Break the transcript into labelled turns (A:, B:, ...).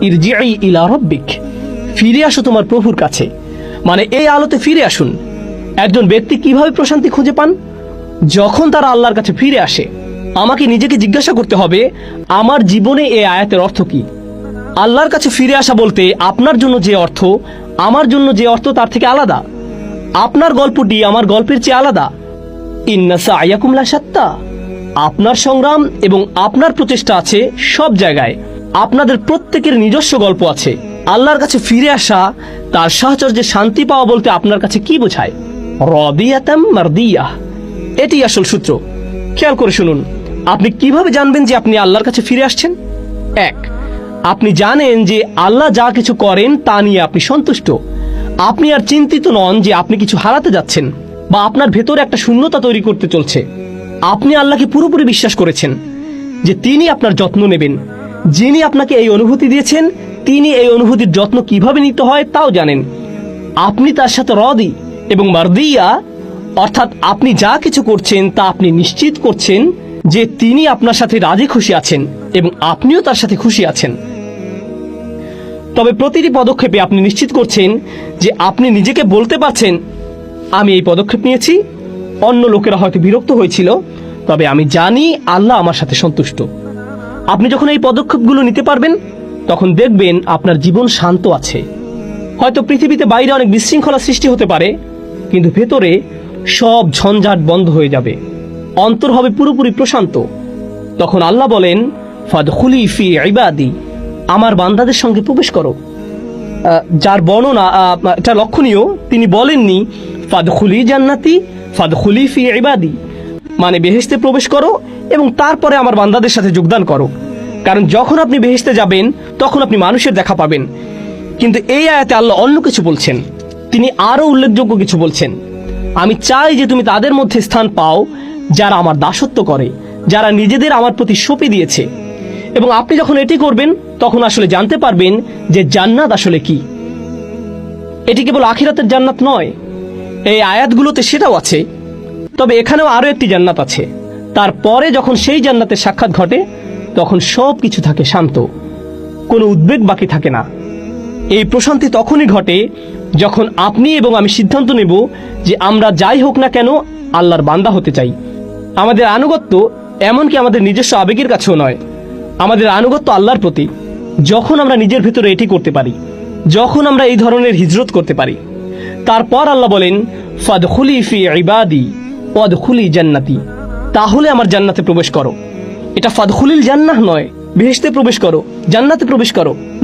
A: ইরজিই ইলা রাব্বিক, ফিরে আসো তোমার প্রভুর কাছে, মানে এই আলোতে ফিরে আসুন। একজন ব্যক্তি কিভাবে প্রশান্তি খুঁজে পান? যখন তারা আল্লাহর কাছে ফিরে আসে। আমাকে নিজেকে জিজ্ঞাসা করতে হবে, আমার জীবনে এই আয়াতের অর্থ কি? আল্লাহর কাছে ফিরে আসা বলতে আপনার জন্য যে অর্থ, আমার জন্য যে অর্থ তার থেকে আলাদা। আপনার গল্পটি আমার গল্পের চেয়ে আলাদা। ইন্না সা'য়াকুম লাশাত্তা, আপনার সংগ্রাম এবং আপনার প্রচেষ্টা আছে সব জায়গায়। আপনাদের প্রত্যেকের নিজস্ব গল্প আছে। আল্লাহর কাছে ফিরে আসা, তার সাহচর্যে শান্তি পাওয়া বলতে আপনার কাছে কি বোঝায়? রাদিয়াতাম মারদিয়াহ, এটি আসল সূত্র। খেয়াল করে শুনুন, আপনি কিভাবে জানবেন যে আপনি আল্লাহর কাছে ফিরে আসছেন? এক, আপনি জানেন যে আল্লাহ যা কিছু করেন তা নিয়ে আপনি সন্তুষ্ট। আপনি আর চিন্তিত নন যে আপনি কিছু হারাতে যাচ্ছেন বা আপনার ভেতরে একটা শূন্যতা তৈরি করতে চলছে। আপনি আল্লাহকে পুরোপুরি বিশ্বাস করেছেন যে তিনি আপনার যত্ন নেবেন। যিনি আপনাকে এই অনুভূতি দিয়েছেন, তিনি এই অনুভূতির যত্ন কিভাবে নিতে হয় তাও জানেন। আপনি তার সাথে রাদি এবং মারদিয়া, অর্থাৎ আপনি যা কিছু করছেন তা আপনি নিশ্চিত করছেন যে তিনি আপনার সাথে রাজি খুশি আছেন এবং আপনিও তার সাথে খুশি আছেন। তবে প্রতিটি পদক্ষেপে আপনি নিশ্চিত করছেন যে আপনি নিজেকে বলতে পারছেন, আমি এই পদক্ষেপ নিয়েছি, অন্য লোকেরা হয়তো বিরক্ত হয়েছিল, তবে আমি জানি আল্লাহ আমার সাথে সন্তুষ্ট। আপনি যখন এই পদক্ষেপগুলো নিতে পারবেন, তখন দেখবেন আপনার জীবন শান্ত আছে। হয়তো পৃথিবীতে বাইরে অনেক বিশৃঙ্খলা সৃষ্টি হতে পারে, কিন্তু ভেতরে সব ঝঞ্ঝাট বন্ধ হয়ে যাবে, অন্তর হবে পুরোপুরি প্রশান্ত। তখন আল্লাহ বলেন, ফাদখুলি ফি ইবাদি, আমার বান্দাদের সঙ্গে প্রবেশ করো। যার বর্ণনা এটা লক্ষণীয়, তিনি বলেননি ফাদখুলি জান্নাতি ফাদখুলি ফি ইবাদি, মানে বেহেশতে প্রবেশ করো এবং তারপরে আমার বান্দাদের সাথে যোগদান করো। কারণ যখন আপনি বেহেশতে যাবেন তখন আপনি মানুষের দেখা পাবেন। কিন্তু এই আয়াতে আল্লাহ অন্য কিছু বলছেন। তিনি আরো উল্লেখযোগ্য কিছু বলছেন, আমি চাই যে তুমি তাদের মধ্যে স্থান পাও যারা আমার দাসত্ব করে, যারা নিজেদের আমার প্রতি সঁপে দিয়েছে। এবং আপনি যখন এটি করবেন তখন আসলে জানতে পারবেন যে জান্নাত আসলে কি। এটি কেবল আখিরাতের জান্নাত নয়, এই আয়াতগুলোতে সেটাও আছে, তবে এখানেও আরো একটি জান্নাত আছে। তারপরে যখন সেই জান্নাতের সাক্ষাৎ ঘটে তখন সব কিছু থাকে শান্ত, কোনো উদ্বেগ বাকি থাকে না। এই প্রশান্তি তখনই ঘটে যখন আপনি এবং আমি সিদ্ধান্ত নেব যে আমরা যাই হোক না কেন আল্লাহর বান্দা হতে চাই। আমাদের আনুগত্য এমনকি আমাদের নিজস্ব আবেগের কাছেও নয়, আমাদের আনুগত্য আল্লাহর প্রতি। যখন আমরা নিজের ভেতরে এটি করতে পারি, যখন আমরা এই ধরনের হিজরত করতে পারি, তারপর আল্লাহ বলেন, ফাদখুলি ফি ইবাদি ওয়াদখুলি জান্নাতি, তাহলে আমার জান্নাতে প্রবেশ করো। এটা ফাদখুলিল জান্নাহ নয়, বেহেশতে প্রবেশ করো, জান্নাতে প্রবেশ করো।